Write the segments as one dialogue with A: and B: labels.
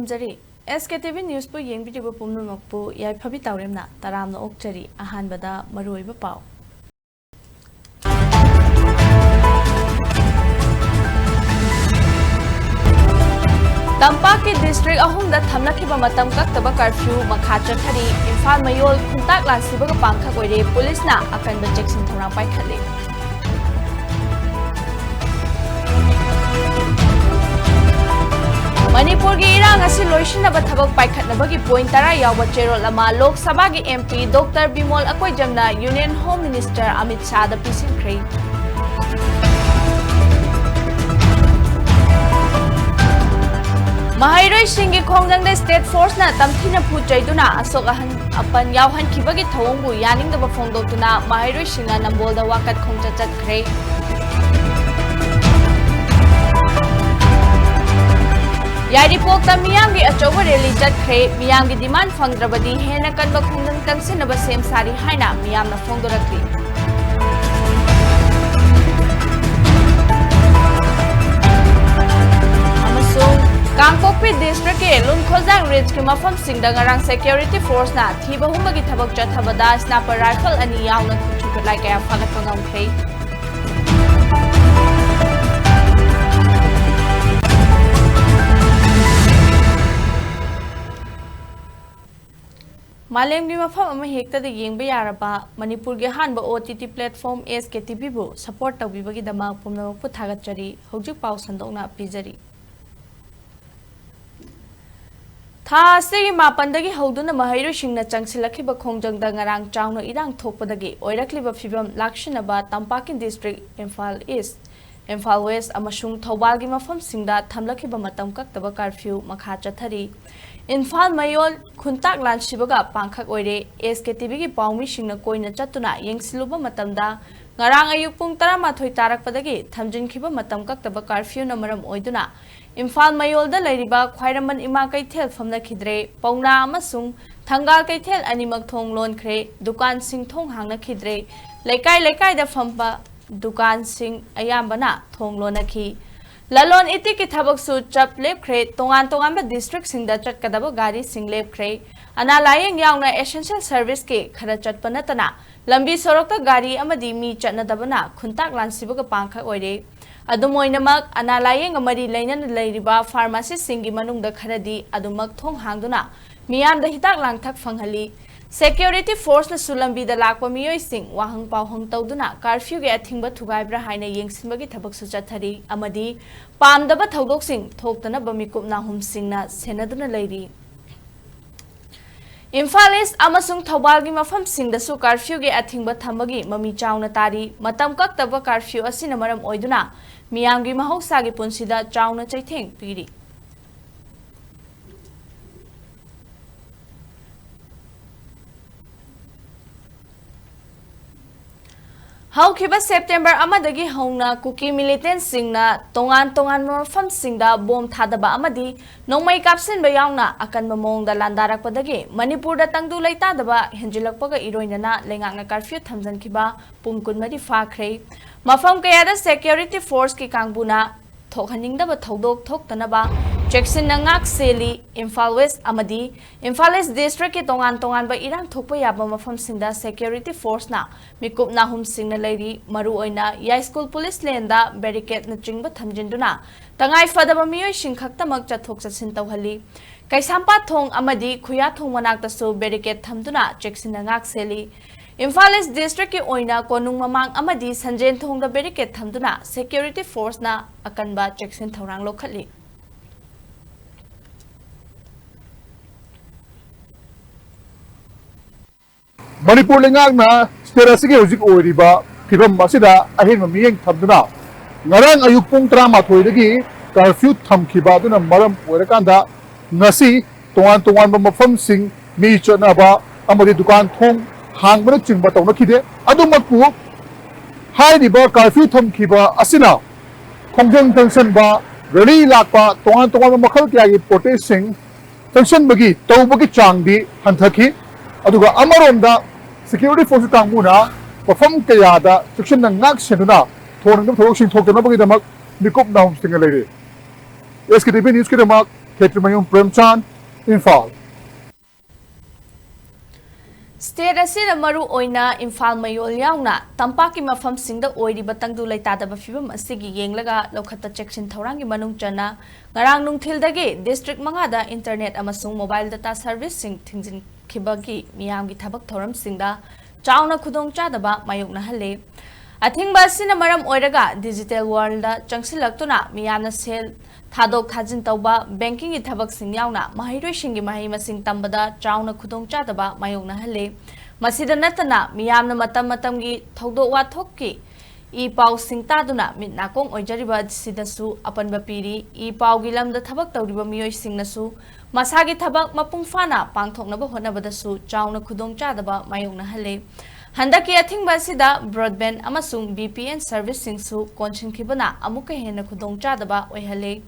A: Khurumjari SKTV News pu yengbijibu pumnumokpu yaiphabi tawremna taramna okchari ahanbada maruiba pau Tampaki district ahumda thamlakhiba matam kaktaba curfew makha chathari Imphal mayol khuntak lansibaga pangkha koire police na akanba checksin thorang paikhatle Manipur ki irang asi loisinaba thabak paikhatnabagi point tara yawa cherol ama Lok Sabha ki MP Dr. Bimol Akoijamna Union Home Minister Amit Shah da pisinkhre Mahairoi Singhi Khongjangda State Force na tamthina phuchaiduna asok apan yawhan khibagi thawongbu yaningdaba phongdoktuna Mahairoi Singha Nambolda wakat khongcha chatkhre Yairipokta miyamgi achoba rally chatkhre miyamgi demand phangdrabadi hena kanba khongjang kansinaba sem sari haina miyamna phongdorakli Kangkokpi district ke Lunkhojang Ridge ki mafam singda ngarang security force na thiba humbagi thabak chathabada sniper rifle ani yauna khuchukalai kaya phalatpa ngamkhre Malemgi mafam ama hekta de yengba yaraba Manipur ge hanba OTT platform SKTV bu support tawbibagi dama pumnamak pu thagatchari hojik pau sandokna pijari Thasi mapandagi hoduna Mahairoi Singna changsilakhiba khongjangda ngarang chawna irang thokpadagi oirakliba phibam lakshinaba Tampaki district Imphal East Imphal West amasung Thaubalgi mafam singda thamlakhiba matam kaktaba curfew makha chathari Imphal mayol khuntak lansibaga pangkhak oire SKTV gi paumi singna koina chatuna yengsiluba matamda ngarang ayuk pung 12 tarakpadagi thamjinkhiba matam kaktaba curfew na maram oiduna Imphal mayolda lairiba khwairaman ima kaithel famna khidre pauna amasung thangal kaithel animak thong lon khre dukan sing thong hangna khidre laikai da fampa dukan sing ayambana thong lonakhi lalon iti ki thabak su chap lep khre tongan ba district singda chatkadaba gari sing lep khre ana layeng yauna essential service ke khara chatpana tana lambi sorokta gari amadi mi chatnadabana khuntak lansibaga pangkha oire Adumoinamak analayeng amari lainan lairiba pharmacy singi manungda kharadi adumak thong hangduna miyam da hitak langthak fanghali security force na sulambi da lakpa miyoi sing wahang pawhang tawduna curfew ge athingba thugaibra haina yengsinbagi thabak su chathari amadi pamdaba thodok sing thoktana bamikup na hum singna senaduna lairi Imphal East amasung Thaubalgi mafam singdasu curfew ge athingba thambagi mami chawna tari matam kaktaba curfew asina maram oiduna miyamgi mahoksagi punsida chawna chaitheng piri Haukiba September amadagi hauna kuki militant singna tongan mafam singda bom thadaba amadi nongmai kapsin bayauna akan mamong da landarakpadagi Manipur da tangdu laitadaba henjilakpaga iroinana lengakna curfew thamjankhiba pungkun mari fakhre mafam kayada security force ki kangbuna thokhaningdaba thodok thoktanaba Jackson nangak seli Imphal West amadi Imphal East district ki tongan ba irang thokpa yaba mafam singda security force na mikup na hum singna lairi maru oina ya school police lenda barricade na chingba thamjinduna tangai fadaba miyoi singkhaktamak chathok chatsin tawhali kaisampa thong amadi khuya thong manakta su barricade thamduna Jackson nangak seli Imphal East district ki oina konung mamang amadi sanjen thongda barricade thamduna security force na akanba Jackson thorang lokhatli
B: Manipur lengak na sterasige hojik oiriba phibam masida ahen miyeng thamduna ngarang ayuk pung 13 dagi curfew thamkhiba duna maram oirakanda ngasi tongan ba mafam sing mi chonaba amadi dukan thong hangbana chingba tawna khide adumakpu hairiba curfew thamkhiba asina khongjang tension ba rally lakpa tongan ba makhal kyagi protesting tension bagi tawbagi changdi hanthaki aduga amaronda security force kangmuna mafam kayada section na ngak senuna thonang thorok sing thokna bagi damak mikup na hum sing leire SKTV news ke damak Khetrimayum Premchand, Imphal.
A: State asida maru oina Imphal mayol yauna tampaki mafam singda oiriba tangdu leitadaba fibam asigi yenglaga lokhata section thorangi manung chana ngarang nungthildagi district mangada internet amasung mobile data service sing thingjin khibagi miyamgi thabak thoram singda chauna khudong chadaba mayokna halle athingba sina maram oiraga digital world da changsilaktuna miyamna sel Thadok Thajin Tauba, banking it tabak sing yauna, Mahiro Shingi Mahima sing Tambada, Chauna Kudong Chataba, Mayona Hale, Masida Natana, Miyamna Matamgi, Todo Watoki, E Pau Sing Taduna, Midnakong or Jariba Sidasu, Upon Bapiri, E Pau Gilam the Tabak Taudiba Mio Singnasu, Masagi Tabak Mapung Fana, Pangtok Nabahona Badasu, Chauna Kudong Chataba, Mayona Hale. Handaki athing basida broadband amasung VPN service singsu konchin khibana amuka hena khudong chadaba oihale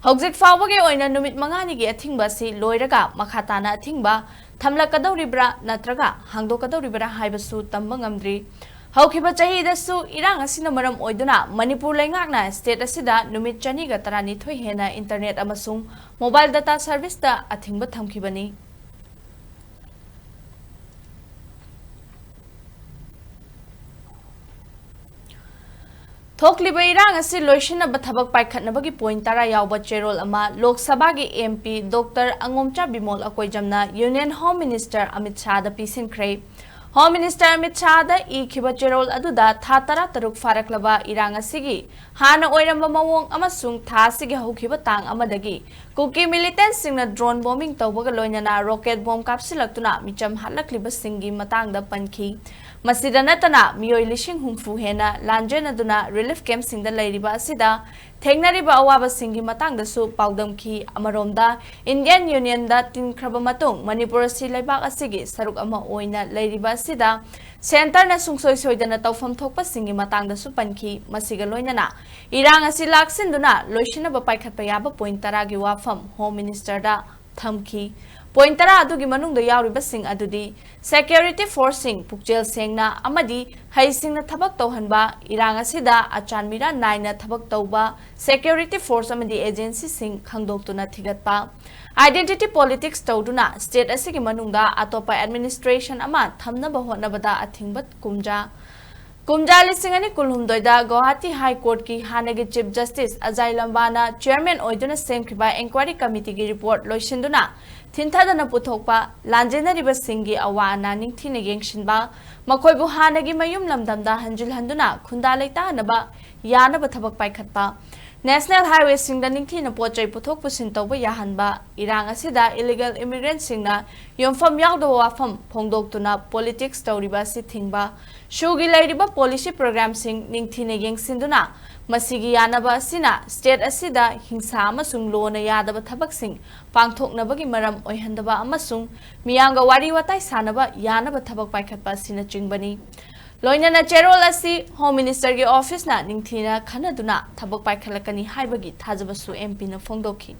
A: hojik fawage oina numit mangani gi athing basi loiraga makhatana athing ba thamla kadoribra natraga hangdo kadoribra haibasu tamba ngamdri haukiba chahi dasu irang asina maram oiduna Manipur lengakna state asida numit chani ga tarani thoi hena internet amasung mobile data service da athing ba thamkibani Thokliba irang asi loishina bathabak paikhatnabagi point tara yawba cherol ama Lok Sabha gi MP Dr. Angomcha Bimol Akoijamna Union Home Minister Amit Shah da pisinkhre Home Minister Amit Shah da ikhiba cherol aduda tha tara taruk faraklaba irang asigi hana oiramba mawong amasung tha sigi hokhiba tang amadagi kuki militants singna drone bombing tawbaga loinana rocket bomb kapsilaktuna micham halakliba singi matangda pankhi Masida natana miyoi lishing humfu hena lanjena duna relief camp singda lairiba asida thengnariba awaba singi matangda su paudam ki amaromda Indian Union da tinkraba matung Manipur si laibak asigi saruk ama oina lairiba asida center na sungsoi soidana tawfam thokpa singi matangda su pankhi masiga loinana irang asi laksinduna loishina ba paikhatpa yaba point taragi wafam home minister da thamki Point tara adugi manungda yauriba sing adudi security forcing pukjel sengna amadi hai singna thabak tawhanba irang asida achanmira naina thabak tawba security force amadi agency sing khangdoktuna thigatpa identity politics tawduna state asigi manungda atopa administration ama thamna ba honabada athingbat Kumjali Singani Kulhumdoida, Guwahati High Court ki Hanagi Chief Justice Ajay Lambana, Chairman Oiduna Semkhiba Inquiry Committee ki report Loishinduna, Thintadana Puthokpa, Lanjena Riba Singi Awana Ningthina Yengshinba, Makoibu Hanagi Mayum Lamdamda Hanjil Handuna, Kundalaita Naba, Yana Bathabak Paikatpa. National Highway Singda Ningthina Pochai Puthok Pusintoba Yahanba, Irang Asida illegal immigrant Singna, Yomfam Yagdo Wafam, Pongdoktuna, politics Tauriba Sithingba, Shugi Ladiba policy program sing Ningthina Yang Sinduna, Masigi Yanaba Sina, State Asida, Hingsa Amasung Lona Yadaba Tabak Sing, Pangtok Nabagi Maram Oihandaba Amasung, Miyanga Wari Watai Sanaba, Yanaba Tabak Paikatpa Sina Chingbani. Loinana Cherol asi Home Minister ge office na ningthina khanaduna thabak paikhalakani haibagi thajabasu MP na phongdoki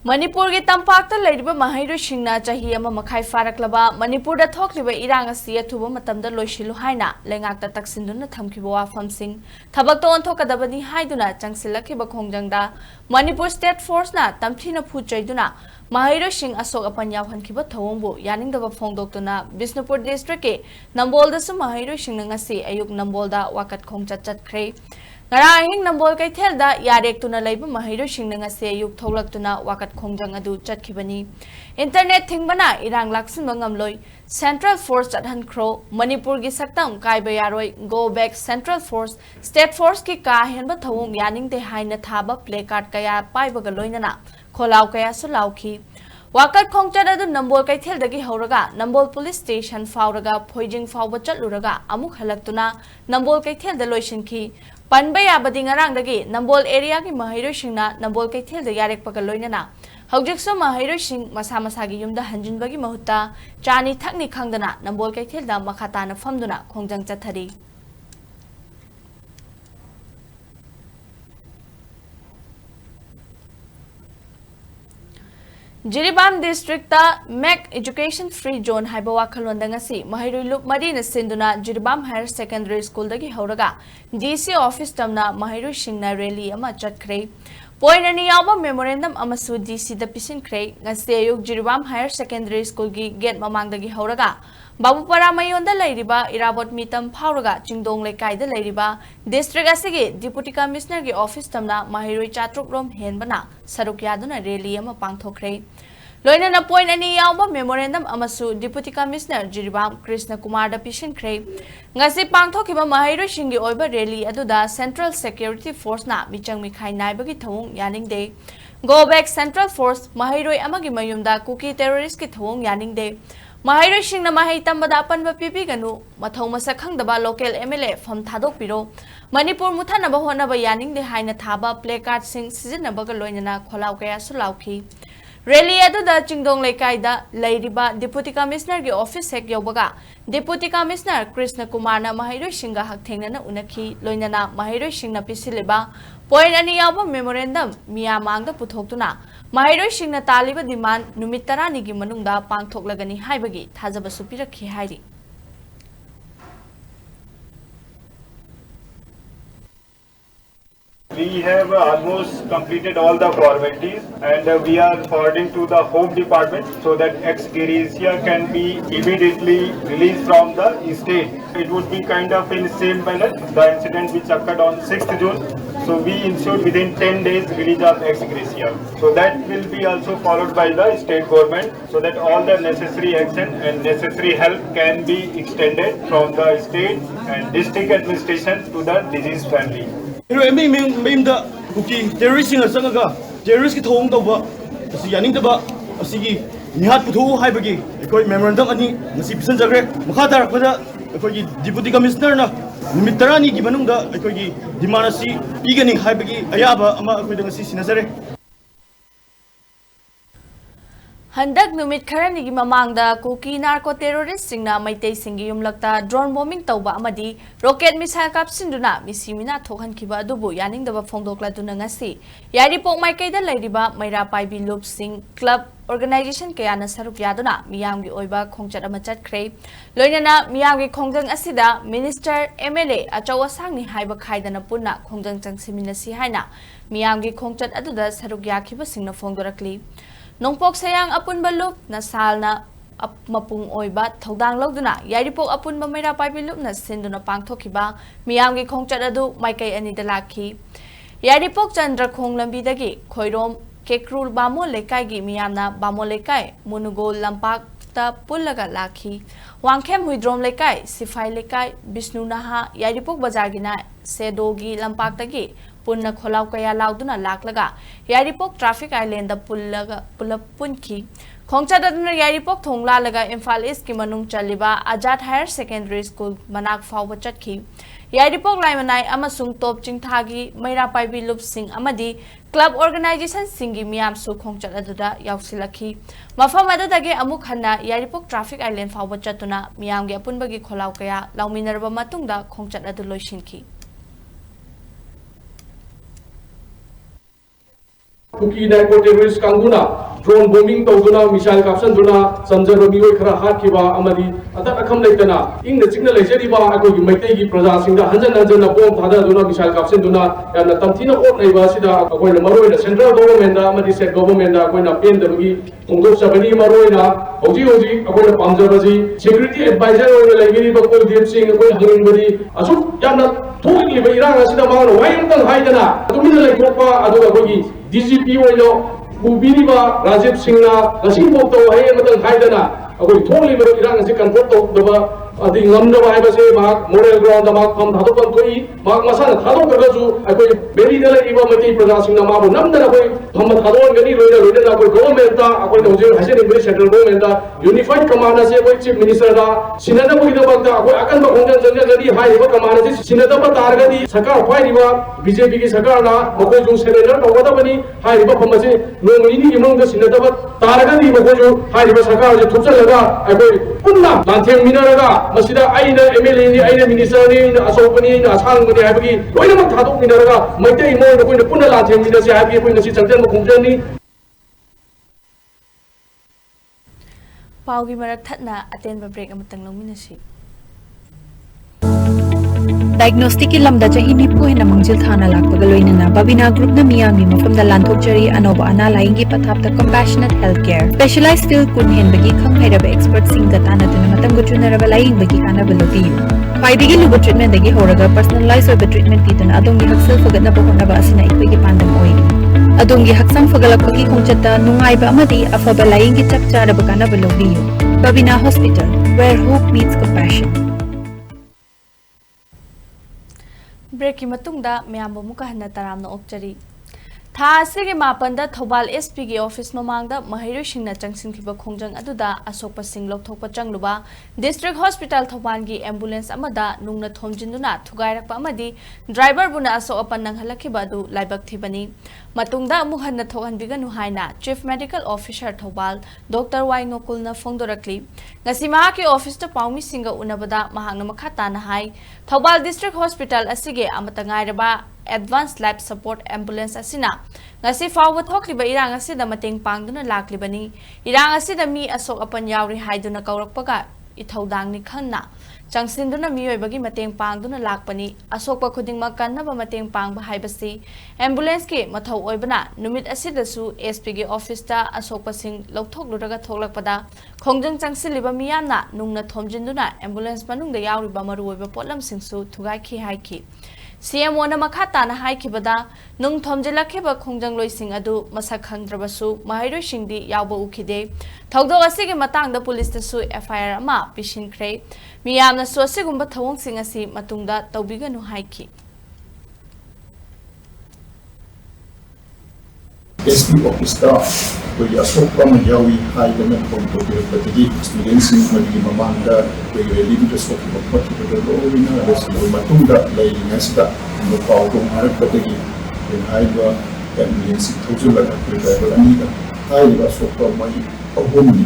A: Manipur ge tampakta leiriba mahairo singna chahi ama makhai faraklaba Manipur da thokliba irang asi athuba matamda loishilu haina lengakta taksinduna thamkiba wafam sing thabak to onthokadabani haiduna changsilakiba khongjangda Manipur State Force na tamthina phuchaiduna Mahairo Singh Asok Apanya Hankiba Thawongbu Yaningdaba Phongdoktuna Bisnupur District ke Nambolda su Mahairo Singh ngasi ayuk Nambolda wakat khongchat chatkre Ngarahing Nambol Kaithelda yarektuna leiba Mahairo Singh ngasi ayuk tholaktuna wakat khongjang adu chatkibani Internet thingbana irang laksin mangamloi Central Force chathan khro Manipur gi saktam kaiba yaroi Go Back Central Force State Force ki ka henba thawong yaningte haina thaba placard kaya paibaga loinana Kholau kaya sulauki Wakat khongchad adu Nambol Kaitheldagi hauraga Nambol Police Station fauraga Phoijing fauba chatluraga amuk halaktuna Nambol Kaithelda loishinki Panbay abadi ngarangdagi Nambol area ki Mahairo Singna Nambol Kaithelda yarekpaga loinana Haujikso Mahairo Singh masa-masagi yumda hanjinbagi mahutta chani thakni khangdana Nambol Kaithelda makhatana famduna khongjang chathari Jiribam district Mac Education Free Zone haiba wakhalonda ngasi Mahirui Lup Marina Sinduna Jiribam Higher Secondary School dagi hauraga DC office tamna Mahirui Shingna rally ama chatkre Point ani yawa memorandum amasu DC da pisin kre ngasi ayuk Jiribam Higher Secondary School gi gate mamang dagi hauraga Babu para mayonda lairiba irabot mitam phauraga chingdong lekai da lairiba district asigi deputy commissioner gi office tamna Mahirui chatruk rom henbana saruk yaduna rally ama pangthokre Loina na point ani yawa memorandum amasu deputy commissioner Jiribam Krishna Kumar da pisin kre ngasi pangthokiba Mahirui shingi oiba rally aduda Central Security Force na michang mikhai naibagi thawung yaning de Go back Central Force Mahirui amagi mayumda cookie terrorist ki thawung yaning de Mahirui shingna mahai tambada apanba pipiganu mathau masak khangdaba local MLA fam thadok piro Manipur muthanaba honaba yaning de haina thaba placard sing sizinaba ga loinana kholau kaya sulauki Rally aduda chingdong lekai da lairiba deputy commissioner gi office hek yobaga deputy commissioner Krishna Kumar na Mahirui shinga hakthengna na unakhi loinana Mahirui shingna pisiliba point ani yawa memorandum miyamang da puthoktuna Mahirui shingna taliba demand numit 10 gi manungda pangthoklagani haibagi thajaba supirakhi hairi
C: We have almost completed all the formalities and we are forwarding to the Home Department so that ex-gratia can be immediately released from the state. It would be kind of in same manner, the incident which occurred on 6th June. So we ensured within 10 days release of ex-gratia. So that will be also followed by the state government so that all the necessary action and necessary help can be extended from the state and district administration to the deceased family.
D: Memda cookie terroristing a sanga terrorist home of Yaning the Sigi Nihat Putu Hibagi, a memorandum ani Nasipson Zagre, Makata, deputy commissioner Mitarani Gibanunda, Dimanasi, Pigani Hibagi, Ayaba, Ama Sinazare.
A: Handak numit kharani gi mamangda cookie narco terrorist singna maitei singi yumlakta drone bombing tawba amadi rocket missile kapsinduna misimina thokhan khiba adubu yaning daba phongdokla duna ngasi yari pok maikai da lairiba maira paibi loop sing club organization kayana saruk yaduna miyamgi oiba khongchat ama chatkre loinana miyamgi khongjang asida minister MLA achawa sangni haiba khaidana punna khongjang changsiminasi haina miyamgi khongchat aduda saruk yakhiba singna phongdorakli Nongpok sayang apun balup na salna mapung oiba thodang logduna yaripok apun mamayra paibilup na sinduna pangthokiba miyamgi khongchat adu maikai ani dalakhi yaripok chandra khong lambi dagi khoirom kekrul bamo lekai gi miyamna bamo lekai munugol lampak ta pullaga lakhi wangkhem huidrom lekai sifai lekai bisnu naha yaripok bazagina sedogi lampak dagi punna kholau kaya lauduna laklaga yaripok traffic island da pullaga punki khongcha daduna yaripok thongla laga Imphal East ki manung chaliba Ajat Higher Secondary School manak fawba chatki yaripok laimanai amasung top chingthagi maira paibi lup sing amadi club organization singi miyam su khongcha aduda yausilakhi mafam adadagi amuk hanna yaripok traffic island fawba chatuna miyam ge apunbagi kholau kaya lauminarba matungda khongcha adu loishinki
E: Cookie narco terrorist kanguna drone bombing tawduna missile caption duna samjaba mioi khara hatkiba amadi atat akham leitana ing na chingna leijariba akoi maitei gi praja singda hanjan bom thada duna missile caption duna yana tamthina ot naiba sida akoi na maroi na central government da amadi state government da akoi na pen da gi ongdok sabani maroi na hoji akoi na pamjaba ji security advisor oi laigiri ba ko deep sing akoi hangin bari asuk yana thoi liba irang asida ma wayang tang haidana tumina leikokpa adu akoi DGP oilo ubiriba Rajiv Singhna nasibok to hay matang haidana akoi tholi bero irang asi confront to daba adi ngamna ba haibase mak moral ground mak kam thado kan toi mak masana thado karaju akoi beri dala iba mati praja Singhna ma bo namda akoi tham thado gani loina akoi government ta akoi noje hasen beri central government ta unified command ase akoi chief minister da sinada bo ida bakta akoi akan ba khongjan janja gani hai ba command ase sinada ba targadi sakar phai riba BJP ki sakar na makoi jung surrender tawada bani hai riba phamase nongini imong da sinada ba targadi makoi ju hai riba sakar je thupsal laga akoi punna lantheng minaraga masida aina MLA ni aina minister ni asopani ni asang ni habagi loina mak thadok minaraga maitei mo ko punna lantheng minase habagi ko ngasi changjan mo khongjan ni
A: ꯄꯥꯎꯒꯤ ꯃꯔꯛ ꯊꯠꯅ ꯑꯇꯦꯟꯕ break ꯑꯃꯇꯪ ꯂꯧꯃꯤꯟꯅꯁꯤ
F: Diagnostic ki lamda chahi nipu hena mangjil thana lakpaga loinana Babina group na miyami mafamda lanthokjari anoba ana laingi pathapta compassionate healthcare specialized field kun henbagi khanghairaba expert singa tanaduna matam gujunaraba laing bagi kana balobiyu Faidigi luba treatment dagi horaga personalized oiba treatment piduna adongi haksal fagatna bahonaba asina ikpagi pandam oi adongi haksam fagalakpagi khongchata nungaiba amadi afaba laingi chapcharaba kana balobiyu Babina Hospital where hope meets compassion
A: break की मतुंगदा म्याम मुका हन्ना तरामना ओक्चरी था असिगे मापंदा थौबाल एसपी के ऑफिस ममांगदा महैरोसिंगना चंगसिनखिबा खोंजंग अदुदा असोकपा सिंग लौथोकपा चंगलुबा डिस्ट्रिक्ट हॉस्पिटल थौबाल की एम्बुलेंस अमदा नुंगना थोमजिंदुना थुगाइरकपा अमदी ड्राइवर बुना असो अपन नंगहलखिबा अदु लाइबक थिबनी मतुंगदा अमु हन्ना थोहनबिगनु हाइना chief medical officer Thoubal doctor वाइंगोकुलना फोंदोरकली ngasi maha ki office ta paumi singa unabada mahangna makha tana hai thobal district hospital asige amata ngairaba advanced life support ambulance asina ngasi fawba thokliba irang asida mateng pangduna laklibani irang asida mi asok apan yawri haiduna kaurakpaga ithodangni khanna changsindu miyoibagi mateng pangduna lakpani asokpa khudingma kannaba mateng pangba haibasi ambulance ki mathau oibana numit asidasu SP gi office ta asokpa sing lokthokludaga thoklakpada khongjang changsiliba miyamna nungna thomjinduna ambulance manungda yawriba maruoiba potlam singsu thugai khi haiki CM ona makha tana haikibada nung thomjilakhiba khongjang loising adu masak khangdrabasu mahairoi singdi yawba ukhide thogdo asige matangda police ta su FIR ama pishinkhre miyamna su asigumba thawong sing asi matungda tawbiganu haiki
G: SP office ta koi asok pa yawi hai dana konto de patigi students in magi mamanda koi ready to stop the party to go in a lesson matunda lai nesta no pau ko har patigi in hai ba ambulance thojula koi driver ani da hai ba sok pa mai ahumni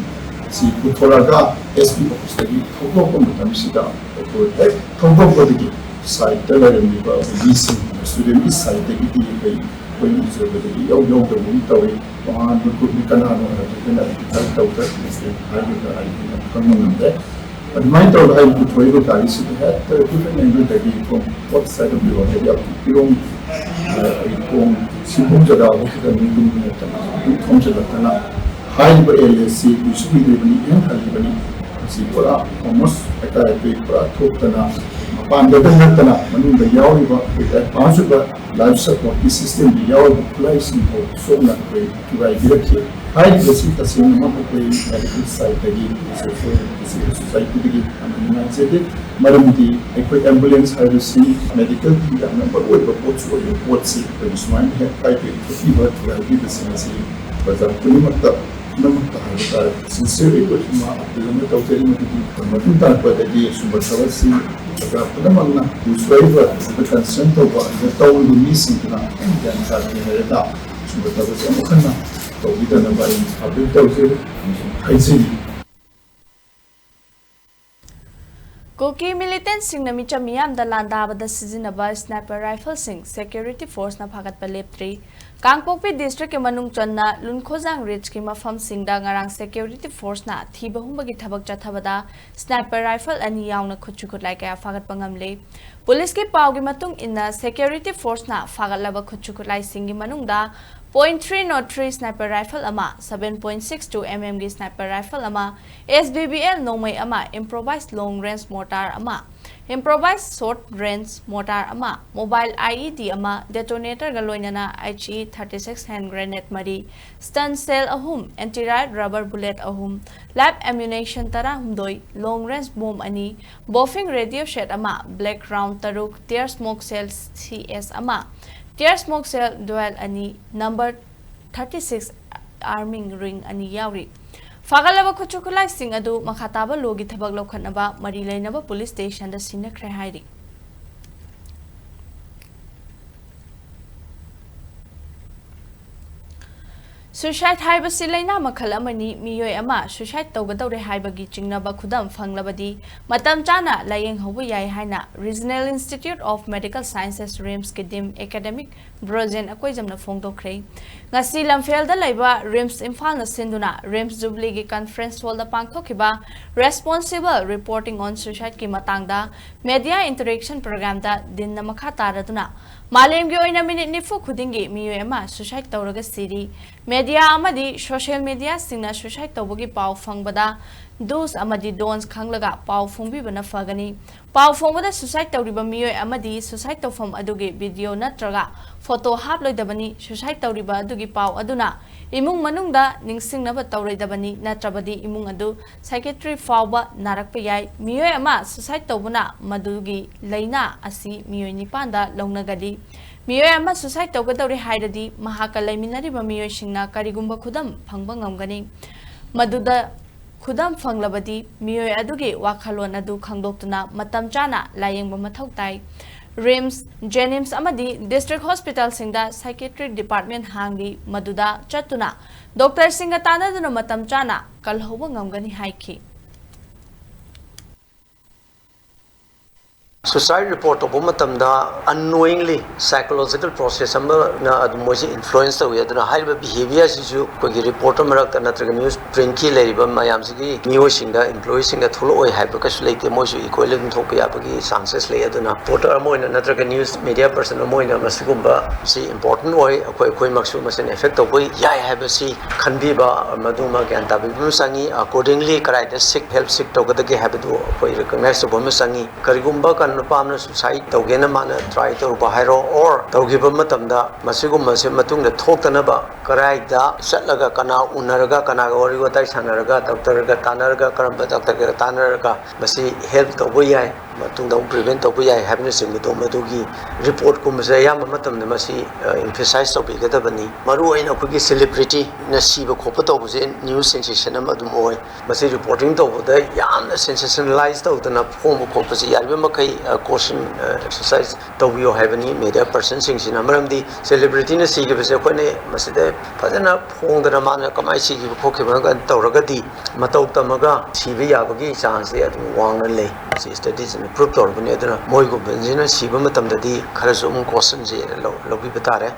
G: si putholaga SP office tagi thogo ko mutam sida ko he thogo ko digi site ta la mi ba leasing student is site tagi kai koi observatory yau da mun tawi wahan buku kanano da kana da tawta is hai da hai da kamun da admai taw hai ku thoi ko kali si da ta different angle da gi from what side of the world ya pirong ipong sibong jada ho da ni dum ne ta ku thom jada kana hai ba LSC ku shi ni bani en khali bani si pura almost eka pe pura thok tana pan da tana manu da yawi ba advance ba life support system di yawi place ni ho so na pe tu ai directly hai da si ta se ma ko pe medical side da gi so society da gi amana se de maram di equip ambulance hai to see medical ki da number wo ba pot so yo pot si pe smart hai kai pe ki ba tu ai di se na se ba za tu ni makta namta ha sincere ko ma apelama tawteri ma matun ta pa da gi sumba tawasi da pudamangna uswaiba da concern to ba da tawu missing na dan sa ni da sumba tawasi amakhanna to ida na bai apel tawse haisi
A: Koki militant sing na micha miyam da landabada sizinaba sniper rifle sing security force na phagat paleptri Kangpokpi district ke manung channa lunkhojang ridge ki mafam singda ngarang security force na thiba humbagi thabak chathabada sniper rifle ani yauna khuchukut lai ka phagat pangamle police ke pawgi matung inna security force na phagat laba khuchukut lai singi manungda .303 sniper rifle ama 7.62 mm gi sniper rifle ama SBBL nomai ama improvised long range mortar ama improvised short range mortar ama mobile IED ama detonator galoinana HE 36 hand grenade mari stun cell ahum anti riot rubber bullet ahum lab ammunition tara humdoi long range bomb ani buffing radio set ama black round taruk tear smoke cell CS ama tear smoke cell dual ani number 36 arming ring ani yauri fagalaba khuchukulai sing adu makhataba logi thabak lokhanaba mari leinaba police station da sinakre hairi Suicide haibasi laina makhal amani miyoi ama suicide tawgadawre haibagi chingnaba khudam fanglabadi matam chana layeng hobu yai haina Regional Institute of Medical Sciences RIMS kidim academic brojen akoijamna phongdokre ngasi lamfel da laiba RIMS Imphal na sinduna RIMS Jubilee gi conference hall da pangthokiba responsible reporting on suicide ki matangda media interaction program da din na makha taraduna Malem gi oina minute nifu khudingi miyoi ama suicide tawraga siri media amadi social media singna suicide tawbagi pau fangbada do's amadi don'ts khanglaga pau phungbi bana fagani pau phongbada suicide tawriba miyoi amadi suicide tawfam adugi video natraga photo hap loidabani suicide tawriba adugi pau aduna imung manungda ningsingnaba tawraidabani natrabadi imung adu psychiatry fawba narakpa yai miyoi ama suicide tawbuna madugi laina asi miyoi nipanda longnagadi miyoi ama suicide tawgadawri hairadi mahaka laiminariba miyoi singna karigumba khudam phangba ngamgani maduda khudam fanglabadi miyoi adugi wakhalon adu khangdoktuna matam chana layengba mathau tai RIMS, Jenims amadi District Hospital singda Psychiatric Department hangi maduda chatuna Dr. Singa tanaduna matam chana kalhoba ngamgani haiki
H: Suicide report of Umatamda unknowingly psychological process influence the high behavior issue report news print key Mayamsiki, new singer, employees in the Thulu hypercus lake, the most equivalent Topiapaki, chances lay aduna. Porter Moin another news media person Moina Masugumba, see important way, a Koi Maxumas and effect of way, Yai have a see, Kanbiba, Maduma, Gantabi Musangi, accordingly, correct sick, help sick Togaki habitu, recognize the Bomusangi, Karigumba. Pamna suicide tawgena mana try to bahiro or tawgiba matamda masigum mase matungda thoktanaba karaida satlaga kana unaraga kana wari watai sanaraga doctor ga tanaraga karamba doctor ga tanaraga masi help tawbo yai matungda prevent tawbo yai happiness singido madugi report kum se yam matamda masi emphasize to bigadabani maru aina kugi celebrity na siba khopa tawbuse news sensation amadum oi masi reporting tawboda yamna sensationalized tawdana phom khopase yarbe makai caution exercise tawbiyo haibani media person singsin amaramdi celebrity na sigibase khone maside fadana phongdana mana kamai sigi khokhiba ga tawragadi matau tamaga sibi yabagi chance adu wangna le si studies in proof torbani aduna moigo benjina siba matamdadi kharasum caution je lobi batare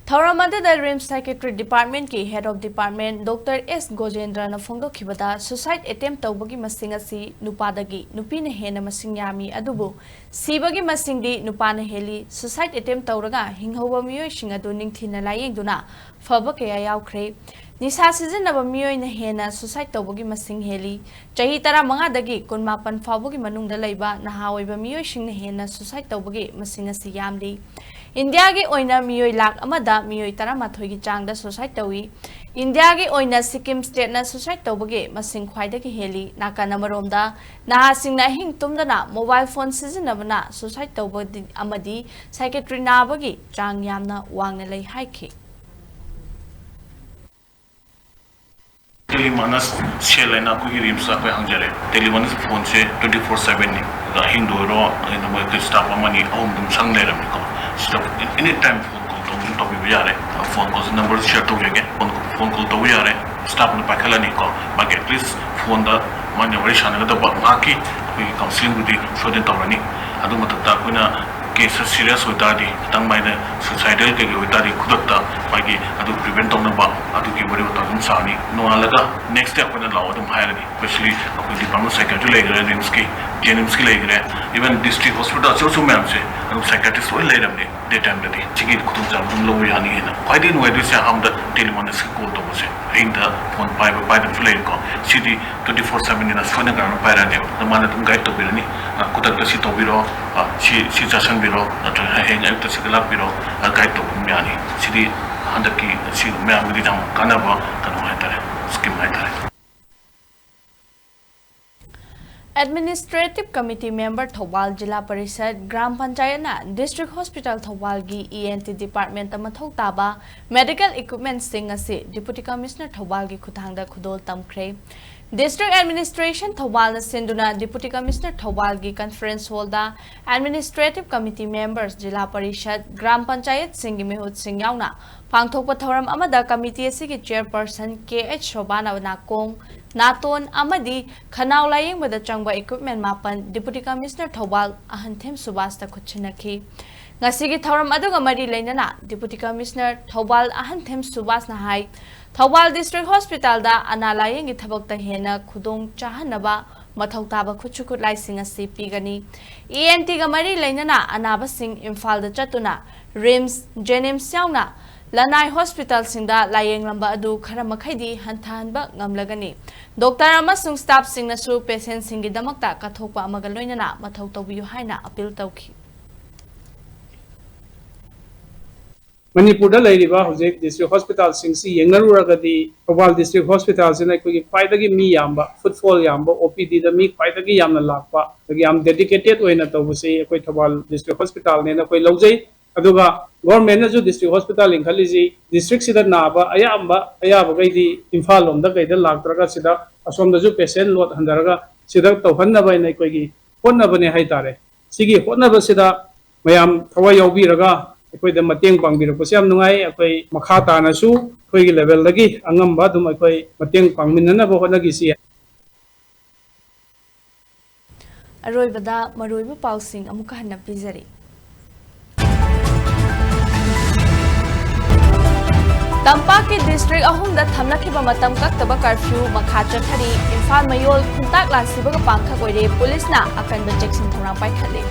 A: Thauramada RIMS Psychiatric Department ki Head of Department Dr. S. Gojendra na phongdokhibada suicide attempt tawbagi masing asi nupadagi nupina hena masing yami adubu sibagi masingdi nupana heli suicide attempt tawraga hinghoba miyoi singadu ningthina layengduna faba kaya yaukhre nisa sizinaba miyoi na hena suicide tawbagi masing heli chahi tara manga dagi kunmapan fawbagi manungda laiba nahaoiba miyoi singna hena suicide tawbagi masing asi yamdi India ki oina miyoi lak amada miyoi taramathoi ki changda suicide tawi India ki oina Sikkim state na suicide tawbage masing khwaida ki heli nakana maromda naha singna hing tumdana mobile phone sizinabana suicide tawbadi amadi psychiatry nabagi chang yamna wangna lei haiki
I: Telemanas Shelena RIMS apa yang jare. Telemanas phone se 24/7 ni. Hindoro ina mo staff amani home dum sang leram ni ko. Staff anytime phone call to jare. Phone call number share to lege. Phone call to jare. Staff ni pakhala ni ko. Bagi at least phone da mane wari shana da ba maki we counseling with the so den tawani. Adu matta ko na case serious होता दी तंग मायने suicidal के होता दी खुदकता बाकी अदु prevent होना बा अदु की बड़ी होता हम सानी नो अलगा next step अपने लाओ तुम हायर दी especially अपने department psychiatry ले गए RIMS की JNIMS की ले गए even district hospital से उसमें हमसे अदु psychiatrist वो ले रहे हैं day time दी चिकित खुद जाम तुम लोग यानी है ना कोई दिन वो ऐसे हम द telephone से call तो मुझे in the phone pi the flat को सीधी 24/7 इन फोन करना पाई रहे हैं तो माने तुम गाइड तो भी नहीं खुदकता सी तो भी रो सी जासन biro atau hanya itu segala biro agak itu miani jadi hendak ki si miami di dalam kanaba kanu ayatare skim ayatare
A: Administrative Committee Member Thobal Jila Parishad Gram Panchayat na District Hospital Thobal gi ENT Department amathok taba medical equipment sing asi Deputy Commissioner Thobal gi khuthangda khudol tamkhre District Administration Thobal Sinduna Deputy Commissioner Thobal gi Conference Hall da Administrative Committee Members Jila Parishad Gram Panchayat Singi Mehut Singh yauna pangthokpa thoram amada committee asigi chairperson KH Shobana Nakong Naton amadi Khanau layeng bada changba equipment mapan Deputy Commissioner Thobal Ahanthem Subasta Kuchinaki Ngasigi thoram aduga mari leinana Deputy Commissioner Thobal Ahanthem Subas na hai Thobal District Hospital da analayeng gi thabak ta hena khudong chahanaba mathau taba khuchukut laising asi pigani ENT ga mari leinana anaba sing Imphal da chatuna RIMS Jenims yauna Lanai Hospital singda layeng lamba adu khara makhaidi hanthanba ngamlagani Doctor amasung staff sing nasu patient singi damakta kathokpa amaga loinana mathau tawbiyu haina appeal tawki
J: Manipur da lairiba hojek district hospital singsi yengaruragadi Thobal district hospital sina koi paidagi mi yamba footfall yamba OPD da mi paidagi yamna lakpa dagi am dedicated oina tawbuse koi Thobal district hospital ne na koi lojai aduga government na jo district hospital inkhalizi district sida naba ayamba gaidi Imphal lom da gaida laktraga sida asom da jo patient lot handaraga sida tawhanna bai na koi gi honna bane haitare sigi honna ba sida mayam thawai yaubiraga Akoi da mateng pangbirapase yam nungai akoi makha tanasu akoi gi level dagi angamba dum akoi mateng pangminana bo honagi si
A: Aroibada maroiba pausing amuka hanna pizari Tampaki district ahumda thamlakhiba matam kaktaba curfew makha chathari Imphal mayol khuntak lansibaga pangkha koire police na akanba jackson thorang pai khale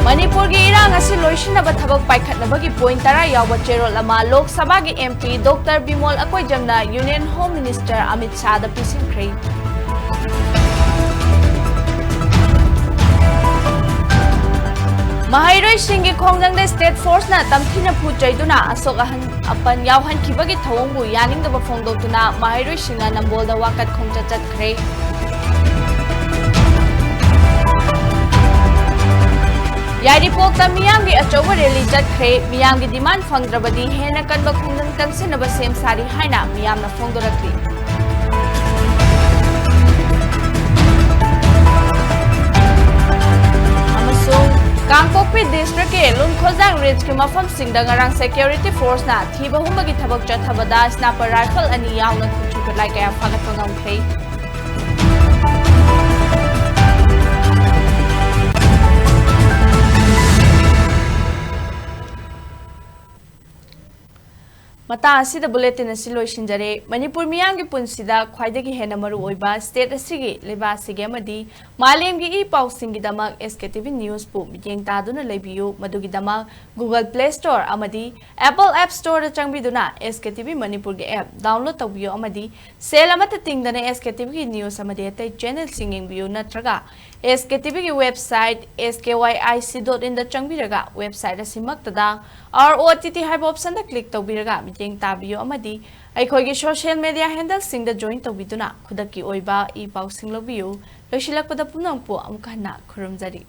A: Manipur gi irang asi loisinaba thabak paikhatnabagi point tara yawa cherol ama Lok Sabha gi MP Dr Bimol akoi jamna Union Home Minister Amit Shah da pisinkhre Mahairoi singi khongjangde state force na tamthina phuchaiduna asok ahan apan yawhan khibagi thawongbu yaningdaba phongdoktuna Mahairoi singa nambolda wakat khongcha chatkhre Yairipok ta miyam gi achoba rally chatkre miyam gi demand fangdrabadi hena kanba khungdang tangsinaba sem sari haina miyam na phongdorakli amasung Kangpokpi district ke Lunkhojang ridge ki mafam singda ngarang security force na thiba humbagi thabak chathabada sniper rifle ani yauna khuchuk lai kaya phagat ngamkhrei Mata asida bulletin asi loisinjare Manipur miyamgi punsida khwaidagi hena maru oiba state asigi leba asigi amadi malemgi I pausing gidamak SKTV news pu bijeng taduna lebiyu madugi damak Google Play Store amadi Apple App Store da changbiduna SKTV Manipur gi app download tawbiyo amadi sel amata tingdana SKTV gi news amadi atai channel singing biyu natraga SKTV gi website skyic.in da changbiraga website asimaktada ROTT haiba option da click tawbiraga bijeng tabiyo amadi aikhoigi social media handle sing da join tawbiduna khudaki oiba I pausing lobiyu loisilakpada punangpu amukana khurumjari